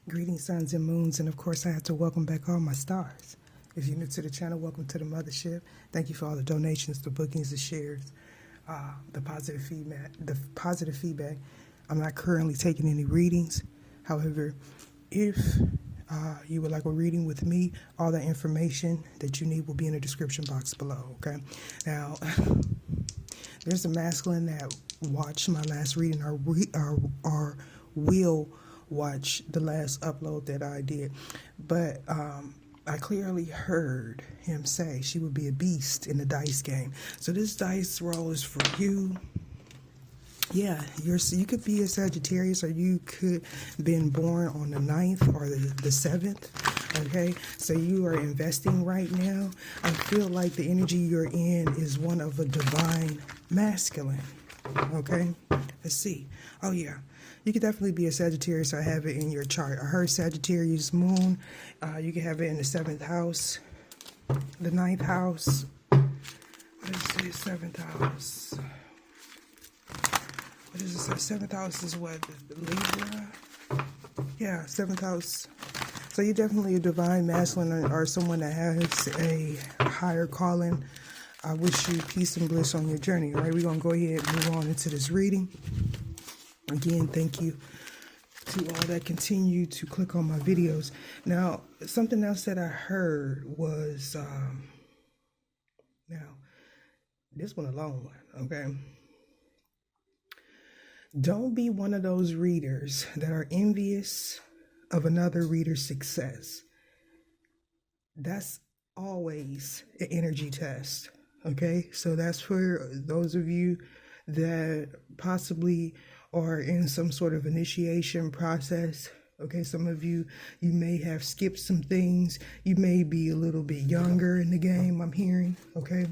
Greetings, suns and moons, and of course I have to welcome back all my stars. If you're new to the channel, welcome to the mothership. Thank you for all the donations, the bookings, the shares, the positive feedback. I'm not currently taking any readings. However, if you would like a reading with me, all the information that you need will be in the description box below, okay? Now, there's a masculine that watched my last reading or will watch the last upload that I did. But I clearly heard him say she would be a beast in the dice game. So this dice roll is for you. Yeah, you could be a Sagittarius, or you could have been born on the 9th or the 7th. Okay, so you are investing right now. I feel like the energy you're in is one of a divine masculine. Okay, let's see. Oh yeah, you could definitely be a Sagittarius or have it in your chart. I heard Sagittarius moon. You can have it in the 7th house, the 9th house. Let's see, 7th house. What is this? 7th house is what? Libra? Yeah, 7th house. So you're definitely a divine masculine or someone that has a higher calling. I wish you peace and bliss on your journey. All right, we're going to go ahead and move on into this reading. Again, thank you to all that continue to click on my videos. Now, something else that I heard was, now, this one a long one, okay? Don't be one of those readers that are envious of another reader's success. That's always an energy test, okay? So that's for those of you that possibly are in some sort of initiation process. Okay, some of you may have skipped some things. You may be a little bit younger in the game, I'm hearing, okay?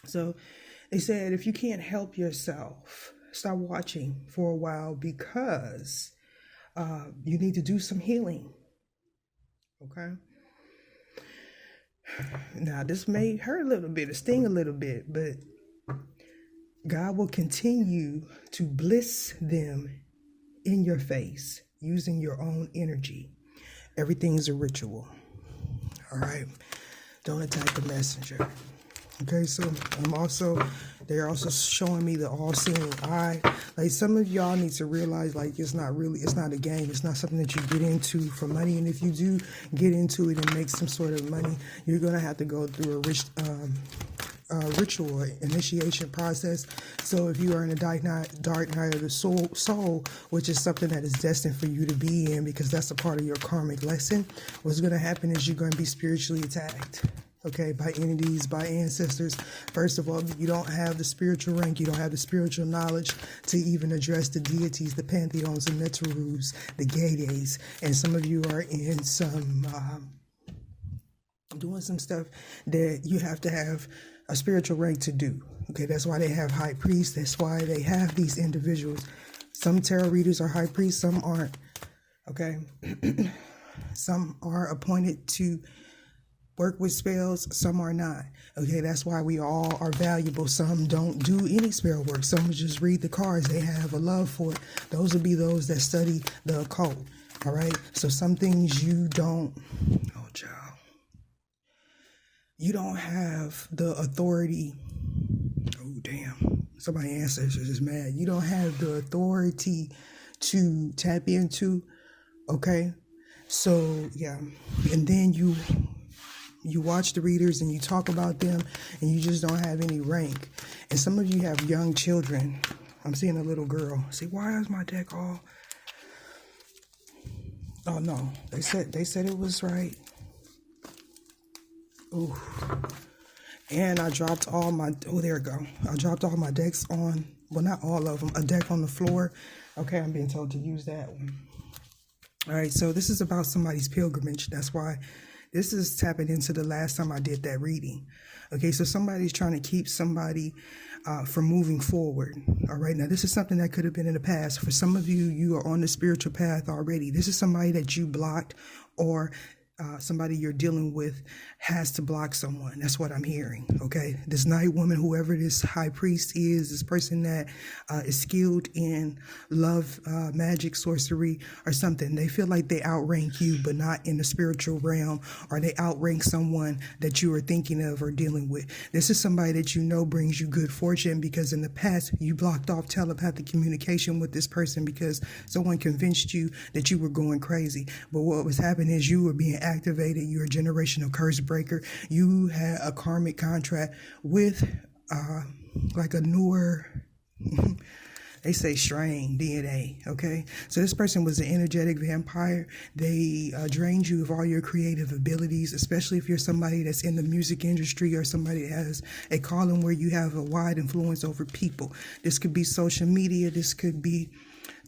So they said if you can't help yourself, stop watching for a while, because you need to do some healing, okay? Now, this may hurt a little bit, sting a little bit, but God will continue to bliss them in your face using your own energy. Everything is a ritual, all right? Don't attack the messenger. Okay, so they're also showing me the all-seeing eye. Like, some of y'all need to realize, like, it's not a game. It's not something that you get into for money. And if you do get into it and make some sort of money, you're going to have to go through a ritual initiation process. So if you are in a dark night of the soul, which is something that is destined for you to be in, because that's a part of your karmic lesson, what's going to happen is you're going to be spiritually attacked. Okay, by entities, by ancestors. First of all, you don't have the spiritual rank, you don't have the spiritual knowledge to even address the deities, the pantheons, the Netarus, the Gades, and some of you are in some, doing some stuff that you have to have a spiritual rank to do. Okay, that's why they have high priests, that's why they have these individuals. Some tarot readers are high priests, some aren't, okay? Some are appointed to work with spells, some are not. Okay, that's why we all are valuable. Some don't do any spell work. Some just read the cards. They have a love for it. Those will be those that study the occult. All right, so some things you don't, oh child, you don't have the authority. Oh damn, somebody's ancestors is mad. You don't have the authority to tap into. Okay, so yeah, and then you watch the readers and you talk about them and you just don't have any rank. And some of you have young children. I'm seeing a little girl. See, why is my deck all? Oh no, they said it was right. Ooh. And I dropped all my, oh, there we go. I dropped all my decks on, well, not all of them, a deck on the floor. Okay, I'm being told to use that one. All right, so this is about somebody's pilgrimage. That's why this is tapping into the last time I did that reading. Okay, so somebody's trying to keep somebody from moving forward. All right, now this is something that could have been in the past. For some of you, you are on the spiritual path already. This is somebody that you blocked, or somebody you're dealing with has to block someone. That's what I'm hearing. Okay, this night woman, whoever this high priest is, this person that is skilled in love, magic, sorcery, or something, they feel like they outrank you, but not in the spiritual realm, or they outrank someone that you are thinking of or dealing with. This is somebody that you know brings you good fortune, because in the past you blocked off telepathic communication with this person because someone convinced you that you were going crazy. But what was happening is you were being activated. You're a generational curse breaker. You had a karmic contract with like a newer they say strain DNA. Okay, so this person was an energetic vampire. They drained you of all your creative abilities, especially if you're somebody that's in the music industry or somebody that has a calling where you have a wide influence over people. This could be social media, this could be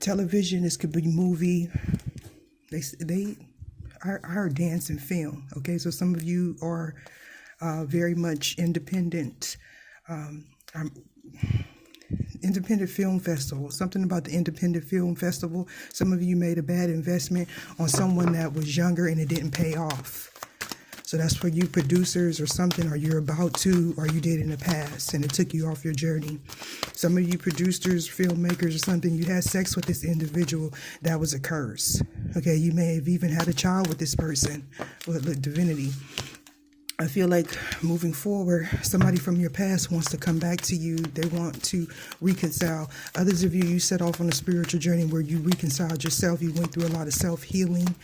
television, this could be movie. I heard dance and film. Okay, so some of you are very much independent. Independent Film Festival, something about the Independent Film Festival. Some of you made a bad investment on someone that was younger and it didn't pay off. So that's for you producers or something, or you're about to, or you did in the past and it took you off your journey. Some of you producers, filmmakers or something, you had sex with this individual. That was a curse. Okay, you may have even had a child with this person, with divinity. I feel like moving forward, somebody from your past wants to come back to you. They want to reconcile. Others of you, you set off on a spiritual journey where you reconciled yourself. You went through a lot of self-healing.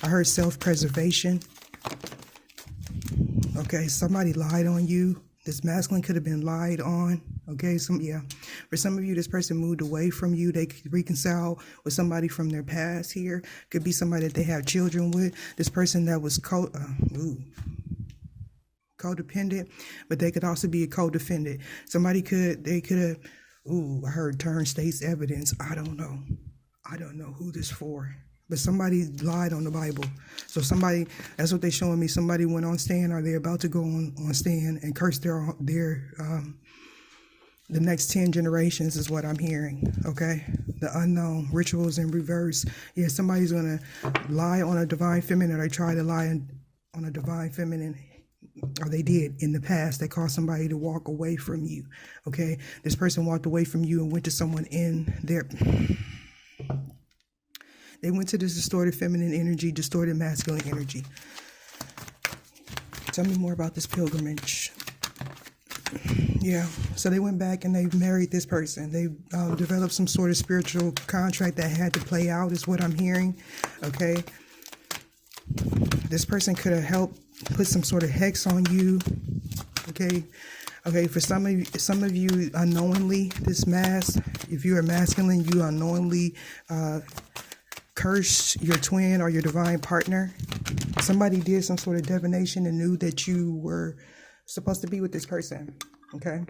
I heard self-preservation. Okay, somebody lied on you. This masculine could have been lied on. Okay, for some of you, this person moved away from you. They could reconcile with somebody from their past here. Could be somebody that they have children with. This person that was codependent, but they could also be a co-defendant. They could have, I heard turn state's evidence. I don't know who this for, but somebody lied on the Bible. So somebody, that's what they're showing me. Somebody went on stand, or they're about to go on stand and curse their the next 10 generations is what I'm hearing. Okay, the unknown, rituals in reverse. Yeah, somebody's gonna lie on a divine feminine, or they try to lie on a divine feminine, or they did in the past. They caused somebody to walk away from you. Okay, this person walked away from you and went to someone in their. They went to this distorted feminine energy, distorted masculine energy. Tell me more about this pilgrimage. Yeah, so they went back and they married this person. They developed some sort of spiritual contract that had to play out, is what I'm hearing. Okay, this person could have helped put some sort of hex on you. Okay, for some of you unknowingly, this mask, if you're a masculine, you unknowingly cursed your twin or your divine partner. Somebody did some sort of divination and knew that you were supposed to be with this person. Okay,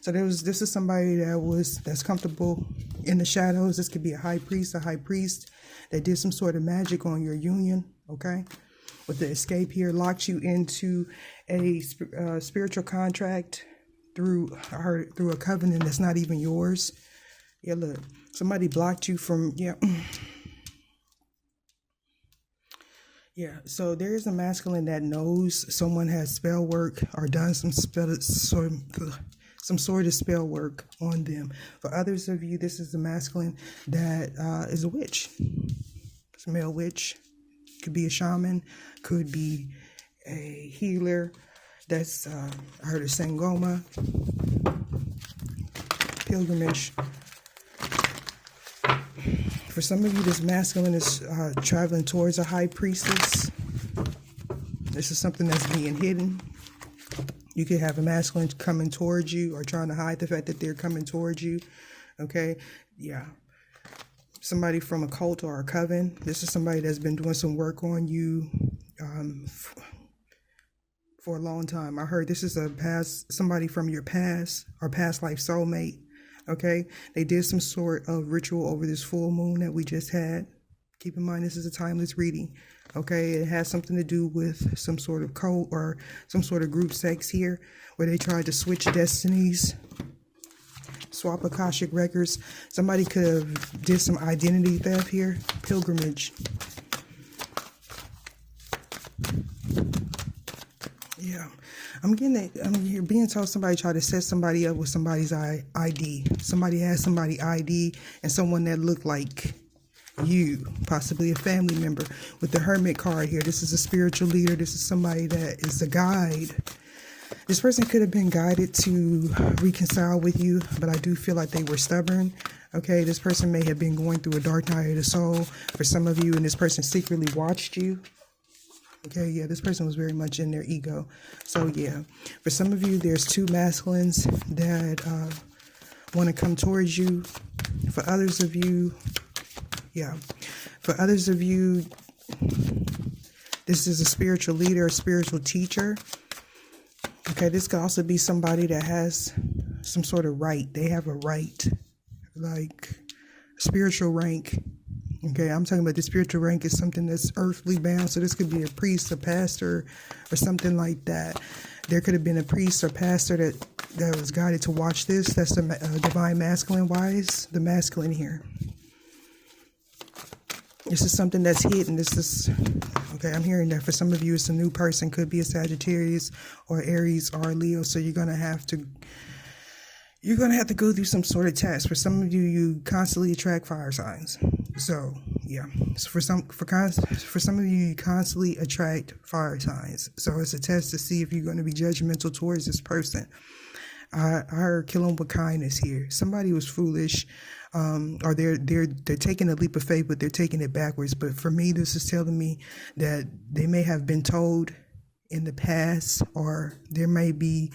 so this is somebody that's comfortable in the shadows. This could be a high priest that did some sort of magic on your union. Okay, with the escape here, locked you into a spiritual contract through a covenant that's not even yours. Yeah, look, somebody blocked you from Yeah, so there is a masculine that knows someone has spell work or done some sort of spell work on them. For others of you, this is a masculine that is a witch. It's a male witch. Could be a shaman. Could be a healer. That's, I heard of Sangoma. Pilgrimage. For some of you, this masculine is traveling towards a high priestess. This is something that's being hidden. You could have a masculine coming towards you or trying to hide the fact that they're coming towards you. Okay, yeah. Somebody from a cult or a coven. This is somebody that's been doing some work on you for a long time. I heard this is somebody from your past or past life soulmate. Okay, they did some sort of ritual over this full moon that we just had. Keep in mind, this is a timeless reading. Okay, it has something to do with some sort of cult or some sort of group sex here, where they tried to switch destinies, swap Akashic records. Somebody could have did some identity theft here. Pilgrimage. Yeah, you're being told somebody tried to set somebody up with somebody's ID. Somebody has somebody ID and someone that looked like you, possibly a family member. With the Hermit card here, this is a spiritual leader. This is somebody that is a guide. This person could have been guided to reconcile with you, but I do feel like they were stubborn. Okay, this person may have been going through a dark night of the soul for some of you, and this person secretly watched you. Okay, yeah, this person was very much in their ego. So, yeah, for some of you, there's two masculines that want to come towards you. For others of you, this is a spiritual leader, a spiritual teacher. Okay, this could also be somebody that has some sort of right. They have a right, like spiritual rank. Okay, I'm talking about the spiritual rank is something that's earthly bound. So this could be a priest, a pastor, or something like that. There could have been a priest or pastor that was guided to watch this. That's the divine masculine. Why is the masculine here? This is something that's hidden. This is, okay, I'm hearing that for some of you, it's a new person. Could be a Sagittarius or Aries or Leo. So you're going to have to go through some sort of test. For some of you, you constantly attract fire signs. So, yeah. So for some of you, you constantly attract fire signs. So it's a test to see if you're going to be judgmental towards this person. I heard kill them with kindness here. Somebody was foolish, or they're taking a leap of faith, but they're taking it backwards. But for me, this is telling me that they may have been told in the past, or there may be,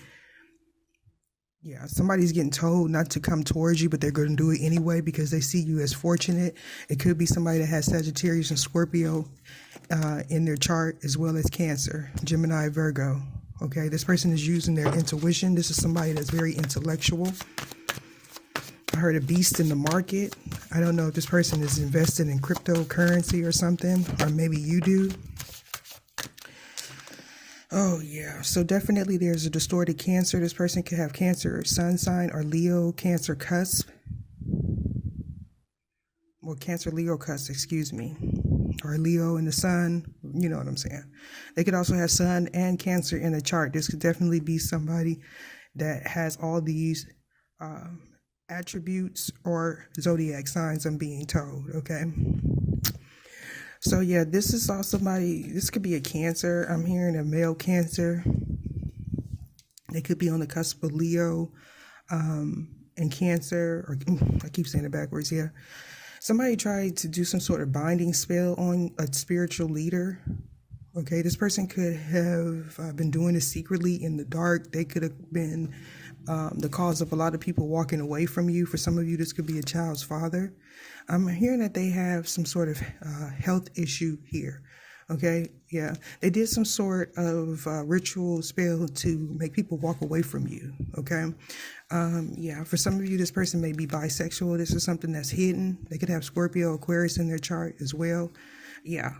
somebody's getting told not to come towards you, but they're going to do it anyway because they see you as fortunate. It could be somebody that has Sagittarius and Scorpio in their chart, as well as Cancer, Gemini, Virgo. Okay, this person is using their intuition. This is somebody that's very intellectual. I heard a beast in the market. I don't know if this person is invested in cryptocurrency or something, or maybe you do. Oh, yeah. So definitely there's a distorted Cancer. This person could have Cancer sun sign or Leo Cancer cusp. Well, Cancer Leo cusp, excuse me. Or Leo in the sun. You know what I'm saying. They could also have sun and Cancer in the chart. This could definitely be somebody that has all these attributes or zodiac signs, I'm being told. Okay. So, yeah, this is also this could be a Cancer. I'm hearing a male Cancer. They could be on the cusp of Leo and Cancer, or I keep saying it backwards, yeah. Somebody tried to do some sort of binding spell on a spiritual leader. Okay, this person could have been doing this secretly in the dark. They could have been the cause of a lot of people walking away from you. For some of you, this could be a child's father. I'm hearing that they have some sort of health issue here. Okay, yeah. They did some sort of ritual spell to make people walk away from you. Okay, yeah. For some of you, this person may be bisexual. This is something that's hidden. They could have Scorpio, Aquarius in their chart as well. Yeah.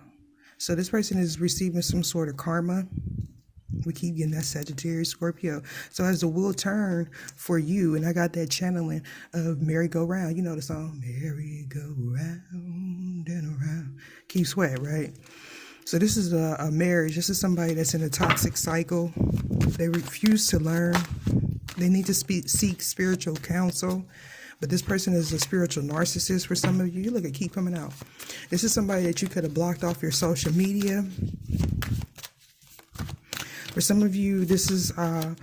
So this person is receiving some sort of karma. We keep getting that Sagittarius, Scorpio. So as the wheel turn for you, and I got that channeling of merry-go-round. You know the song, merry-go-round and around. Keep sweat, right? So this is a marriage. This is somebody that's in a toxic cycle. They refuse to learn. They need to seek spiritual counsel. But this person is a spiritual narcissist for some of you. Look, it keep coming out. This is somebody that you could have blocked off your social media. For some of you, this is, I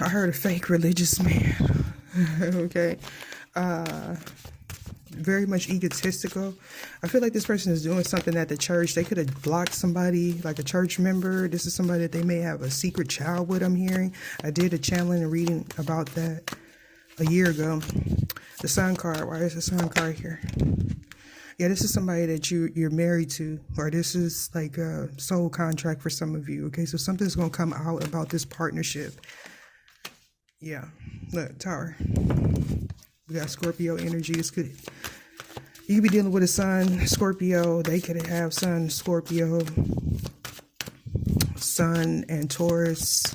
heard a fake religious man. Okay. Very much egotistical. I feel like this person is doing something at the church. They could have blocked somebody, like a church member. This is somebody that they may have a secret child with, I'm hearing. I did a channeling and reading about that a year ago. The sun card. Why is the sun card here? Yeah, this is somebody that you're married to, or this is like a soul contract for some of you. Okay, so something's going to come out about this partnership. Yeah, look, Tower. We got Scorpio energy. You could be dealing with a sun, Scorpio. They could have sun, Scorpio, sun, and Taurus.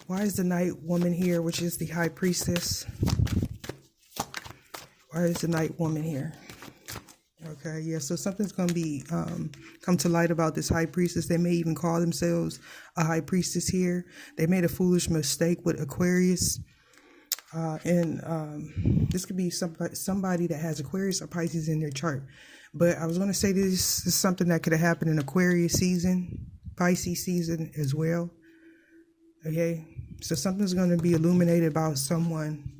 Why is the night woman here, which is the high priestess? Why is the night woman here? Okay, yeah, so something's going to be come to light about this high priestess. They may even call themselves a high priestess here. They made a foolish mistake with Aquarius. And this could be somebody that has Aquarius or Pisces in their chart. But I was going to say this is something that could have happened in Aquarius season, Pisces season as well. Okay, so something's going to be illuminated about someone.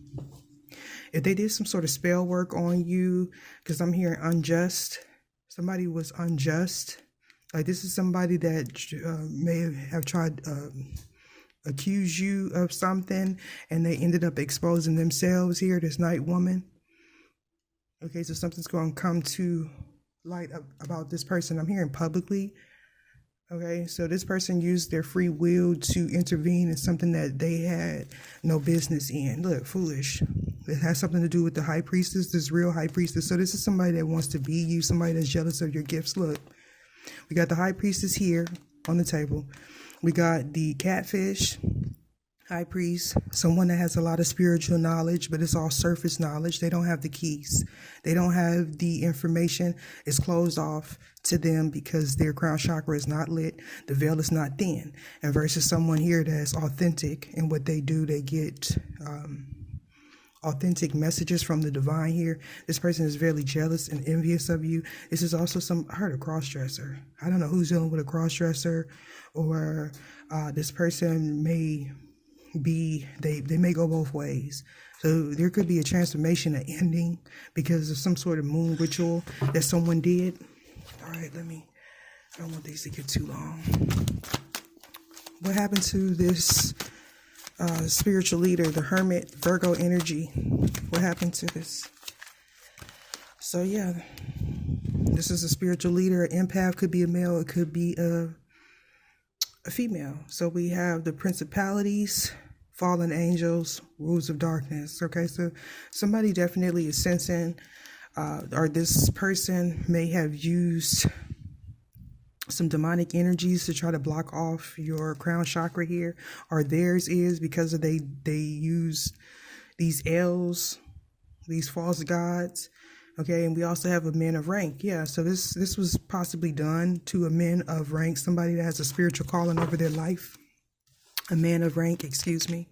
If they did some sort of spell work on you, because I'm hearing unjust, somebody was unjust. Like this is somebody that may have tried accuse you of something, and they ended up exposing themselves here, this night woman. Okay, so something's going to come to light about this person. I'm hearing publicly. Okay, so this person used their free will to intervene in something that they had no business in. Look, foolish. It has something to do with the high priestess, this real high priestess. So this is somebody that wants to be you, somebody that's jealous of your gifts. Look, we got the high priestess here on the table. We got the catfish, high priest, someone that has a lot of spiritual knowledge, but it's all surface knowledge. They don't have the keys. They don't have the information. It's closed off to them because their crown chakra is not lit. The veil is not thin. And versus someone here that's authentic in what they do, they get authentic messages from the divine here. This person is very jealous and envious of you. This is also I heard a cross-dresser. I don't know who's dealing with a cross-dresser, or this person may be, they may go both ways. So there could be a transformation, an ending because of some sort of moon ritual that someone did. All right, I don't want these to get too long. What happened to this spiritual leader, the hermit, Virgo energy? What happened to this? So yeah, this is a spiritual leader. An empath, could be a male, it could be a female. So we have the principalities, fallen angels, rules of darkness. Okay, so somebody definitely is sensing, or this person may have used some demonic energies to try to block off your crown chakra here, or theirs is because of they use these L's, these false gods. Okay, and we also have a man of rank. Yeah, so this was possibly done to a man of rank, somebody that has a spiritual calling over their life. A man of rank, excuse me.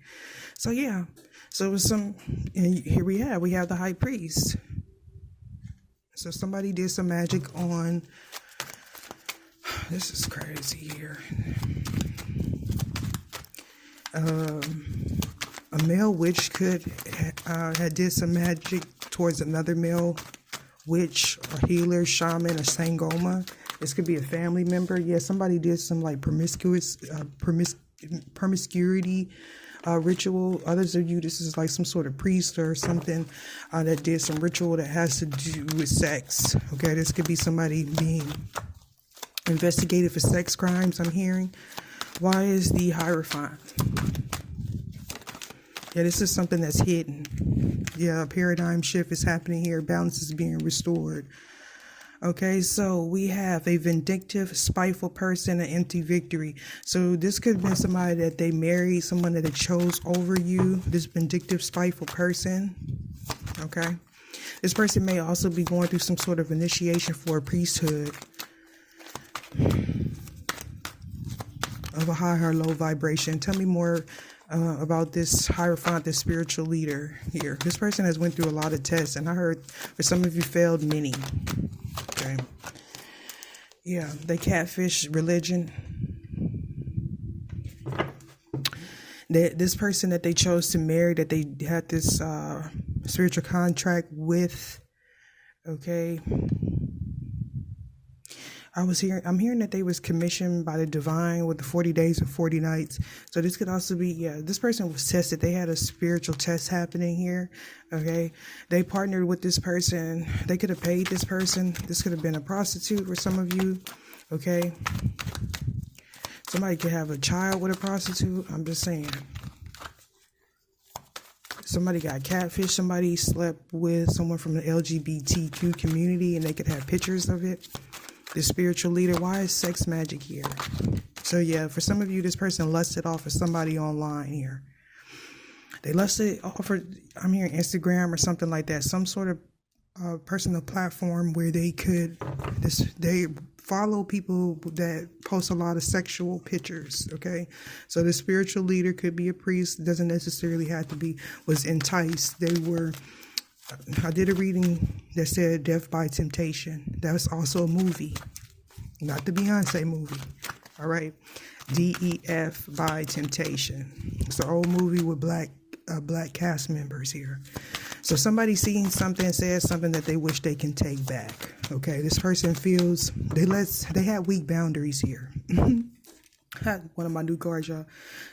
So yeah, so it was and here we have the high priest. So somebody did some magic on, this is crazy here. A male witch had did some magic towards another male witch or healer, shaman, or sangoma. This could be a family member. Yeah, somebody did some like promiscuity ritual. Others of you, this is like some sort of priest or something that did some ritual that has to do with sex. Okay, this could be somebody being investigated for sex crimes, I'm hearing. Why is the Hierophant? Yeah, this is something that's hidden. Yeah, a paradigm shift is happening here. Balance is being restored. Okay, so we have a vindictive, spiteful person, an empty victory. So this could have been somebody that they married, someone that they chose over you, this vindictive, spiteful person. Okay. This person may also be going through some sort of initiation for a priesthood of a high or low vibration. Tell me more about this Hierophant, this spiritual leader here. This person has went through a lot of tests, and I heard for some of you failed many. Okay. Yeah, they catfish religion. This person that they chose to marry, that they had this spiritual contract with, okay. I'm hearing that they was commissioned by the divine with the 40 days and 40 nights. So this could also be, yeah, this person was tested. They had a spiritual test happening here. Okay. They partnered with this person. They could have paid this person. This could have been a prostitute for some of you. Okay. Somebody could have a child with a prostitute. I'm just saying. Somebody got catfish. Somebody slept with someone from the LGBTQ community and they could have pictures of it. The spiritual leader, why is sex magic here? So yeah, for some of you, this person lusted off of somebody online here. They lusted off of, I'm hearing Instagram or something like that, some sort of personal platform where they follow people that post a lot of sexual pictures. Okay, so the spiritual leader could be a priest, doesn't necessarily have to be, was enticed. I did a reading that said Death by Temptation. That was also a movie, not the Beyonce movie. All right, DEF by Temptation. It's an old movie with black cast members here. So somebody seeing something, says something that they wish they can take back. Okay, this person feels they had weak boundaries here. One of my new cards, y'all.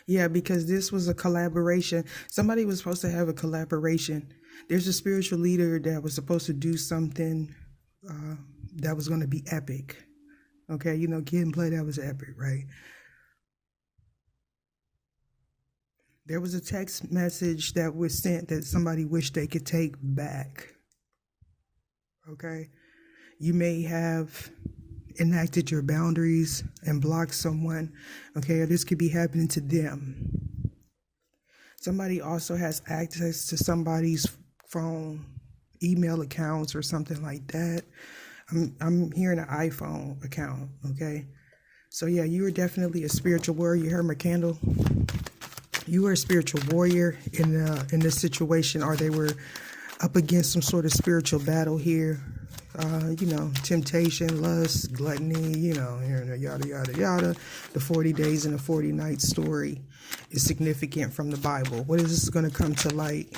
Yeah, because this was a collaboration. Somebody was supposed to have a collaboration. There's a spiritual leader that was supposed to do something that was going to be epic. Okay, Kid and Play, that was epic, right? There was a text message that was sent that somebody wished they could take back. Okay? You may have enacted your boundaries and blocked someone. Okay? Or this could be happening to them. Somebody also has access to somebody's phone, email accounts, or something like that. I'm hearing an iPhone account. Okay? So yeah, you are definitely a spiritual warrior. You heard my candle. You were a spiritual warrior in this situation, or they were up against some sort of spiritual battle here. Temptation, lust, gluttony, yada, yada, yada. The 40 days and the 40 nights story is significant from the Bible. What is this going to come to light?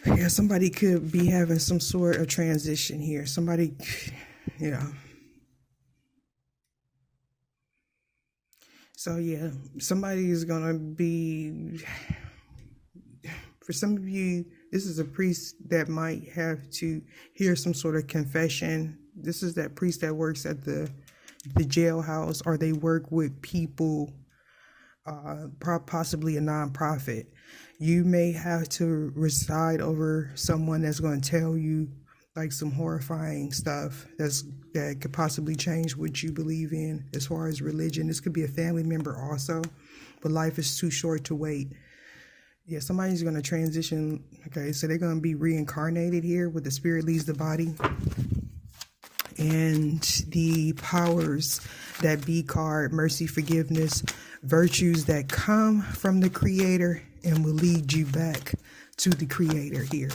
Yeah, somebody could be having some sort of transition here. Somebody, So yeah, somebody is going to be, for some of you, this is a priest that might have to hear some sort of confession. This is that priest that works at the jailhouse, or they work with people, possibly a nonprofit. You may have to reside over someone that's going to tell you like some horrifying stuff that could possibly change what you believe in as far as religion. This could be a family member also, but life is too short to wait. Yeah, somebody's going to transition. Okay, so they're going to be reincarnated here, where the spirit leaves the body. And the powers that be card, mercy, forgiveness, virtues that come from the Creator and will lead you back to the Creator here.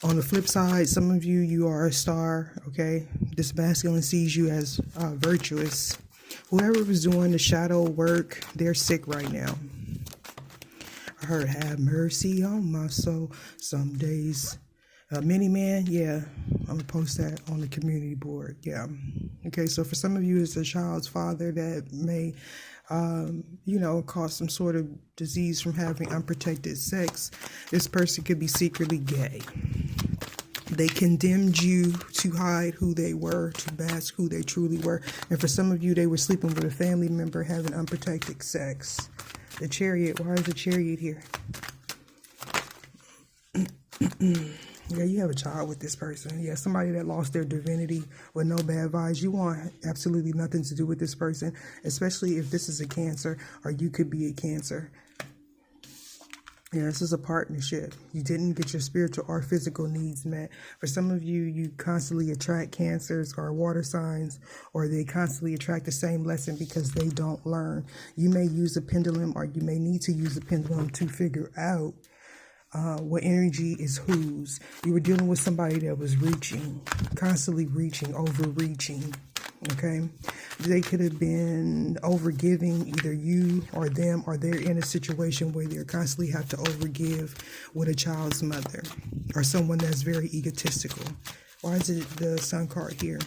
On the flip side, some of you are a star, okay? This masculine sees you as virtuous. Whoever was doing the shadow work, they're sick right now. I heard, have mercy on my soul. Some days, mini man, yeah, I'm gonna post that on the community board, yeah. Okay, so for some of you, it's a child's father that may, cause some sort of disease from having unprotected sex. This person could be secretly gay. They condemned you to hide who they were, to mask who they truly were. And for some of you, they were sleeping with a family member having unprotected sex. The Chariot, why is the Chariot here? Yeah, you have a child with this person. Yeah, somebody that lost their divinity with no bad vibes. You want absolutely nothing to do with this person, especially if this is a Cancer, or you could be a Cancer. Yeah, this is a partnership. You didn't get your spiritual or physical needs met. For some of you, you constantly attract Cancers or water signs, or they constantly attract the same lesson because they don't learn. You may use a pendulum, or you may need to use a pendulum to figure out what energy is whose. You were dealing with somebody that was reaching, constantly reaching, overreaching. Okay, they could have been overgiving, either you or them, or they're in a situation where they constantly have to overgive with a child's mother or someone that's very egotistical. Why is it the Sun card here?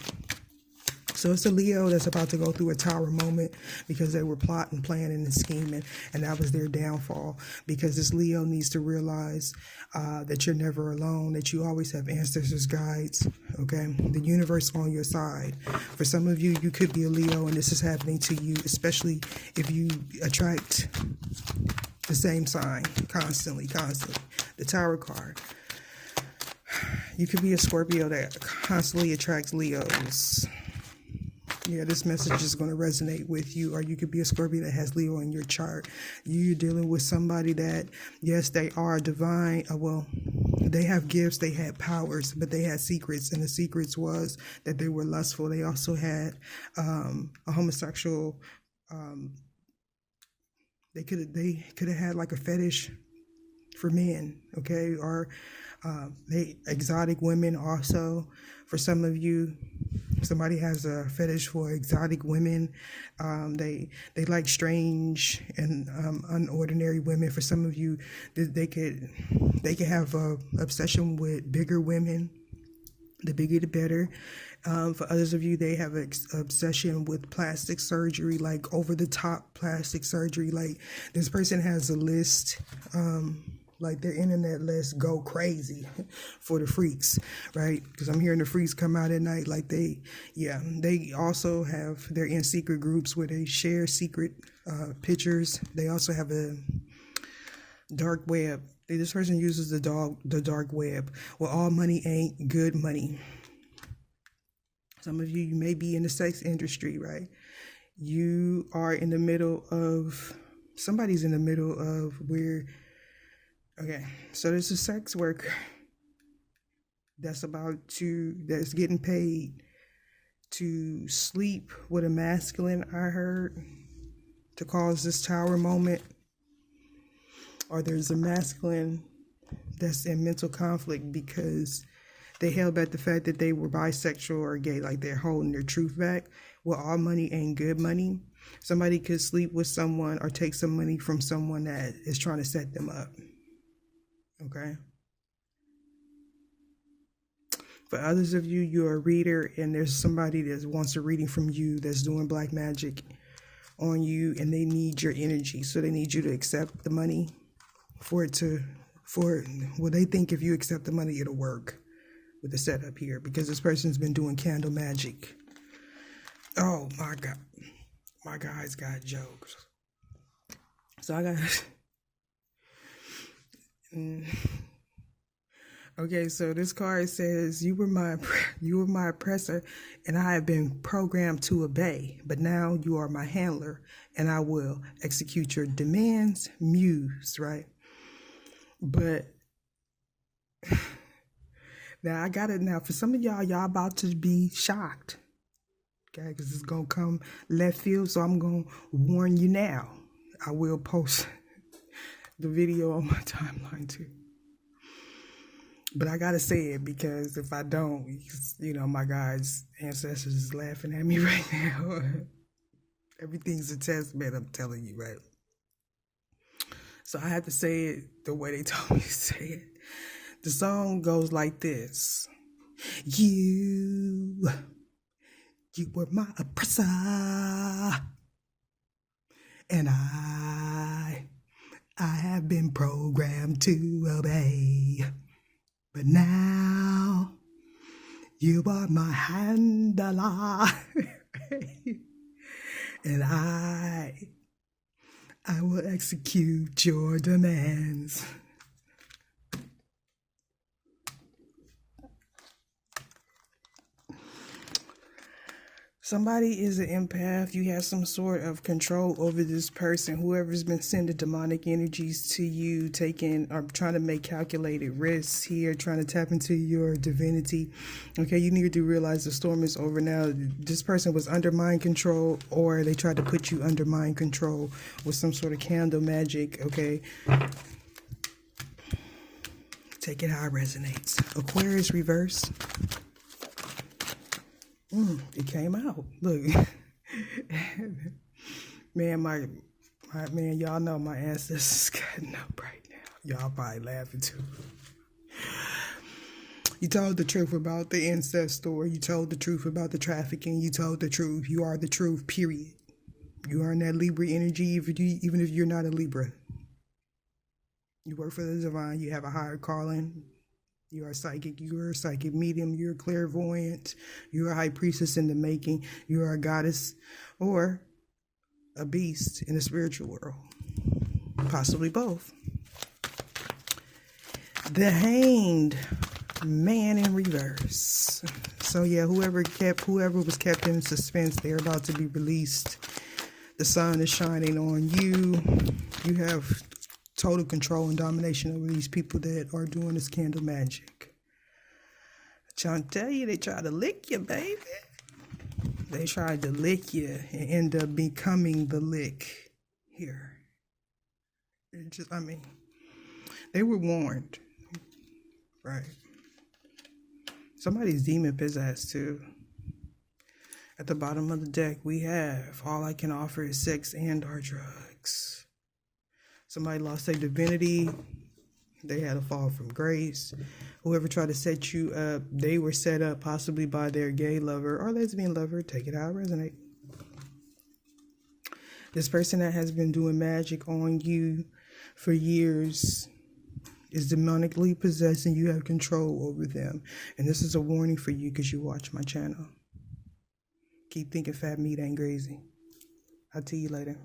So it's a Leo that's about to go through a tower moment because they were plotting, planning, and scheming, and that was their downfall. Because this Leo needs to realize that you're never alone, that you always have ancestors, guides, okay? The universe on your side. For some of you, you could be a Leo, and this is happening to you, especially if you attract the same sign constantly. The Tower card. You could be a Scorpio that constantly attracts Leos. Yeah, this message is going to resonate with you. Or you could be a Scorpio that has Leo in your chart. You're dealing with somebody that, yes, they are divine. they have gifts, they had powers, but they had secrets, and the secrets was that they were lustful. They also had a homosexual. They could have had like a fetish for men, okay, or they exotic women also. For some of you, somebody has a fetish for exotic women. They like strange and unordinary women. For some of you, they could have a obsession with bigger women. The bigger the better. For others of you, they have an obsession with plastic surgery, like over the top plastic surgery. Like this person has a list, like their internet list go crazy for the freaks, right? Because I'm hearing the freaks come out at night. Like they also they're in secret groups where they share secret pictures. They also have a dark web. This person uses the dark web. Well, all money ain't good money. Some of you may be in the sex industry, right? You are in the middle of, somebody's in the middle of where, okay, so there's a sex worker that's getting paid to sleep with a masculine, I heard, to cause this tower moment. Or there's a masculine that's in mental conflict because they held back the fact that they were bisexual or gay, like they're holding their truth back. Well, all money ain't good money. Somebody could sleep with someone or take some money from someone that is trying to set them up. Okay? For others of you, you're a reader and there's somebody that wants a reading from you that's doing black magic on you and they need your energy. So they need you to accept the money well, they think if you accept the money, it'll work with the setup here because this person's been doing candle magic. Oh my God. My guy's got jokes. So I got, okay, so this card says, you were my oppressor and I have been programmed to obey, but now you are my handler and I will execute your demands, muse, right? But now I got it now. For some of y'all about to be shocked, okay? Because it's going to come left field, so I'm going to warn you now. I will post the video on my timeline too. But I got to say it because if I don't, you know, my guy's ancestors is laughing at me right now. Everything's a testament, I'm telling you, right? So I had to say it the way they told me to say it. The song goes like this. You were my oppressor, and I have been programmed to obey. But now you are my handler, and I will execute your demands. Somebody is an empath. You have some sort of control over this person. Whoever's been sending demonic energies to you, taking or trying to make calculated risks here, trying to tap into your divinity. Okay, you need to realize the storm is over now. This person was under mind control, or they tried to put you under mind control with some sort of candle magic. Okay, take it how it resonates. Aquarius reverse. It came out. Look, man, my man, y'all know my ancestors cutting up right now. Y'all probably laughing too. You told the truth about the incest story. You told the truth about the trafficking. You told the truth. You are the truth, period. You are in that Libra energy, even if you're not a Libra. You work for the divine. You have a higher calling. You are psychic, you are a psychic medium, you're a clairvoyant, you're a high priestess in the making, you are a goddess or a beast in the spiritual world. Possibly both. The Hanged Man in reverse. So yeah, whoever was kept in suspense, they're about to be released. The sun is shining on you. You have total control and domination over these people that are doing this candle magic. I'm trying to tell you, they try to lick you, baby. They tried to lick you and end up becoming the lick here. It just, I mean, they were warned, right? Somebody's demon possessed too. At the bottom of the deck, we have all I can offer is sex and or drugs. Somebody lost their divinity. They had a fall from grace. Whoever tried to set you up, they were set up possibly by their gay lover or lesbian lover. Take it how it resonates. This person that has been doing magic on you for years is demonically possessed and you have control over them. And this is a warning for you because you watch my channel. Keep thinking fat meat ain't crazy. I'll see you later.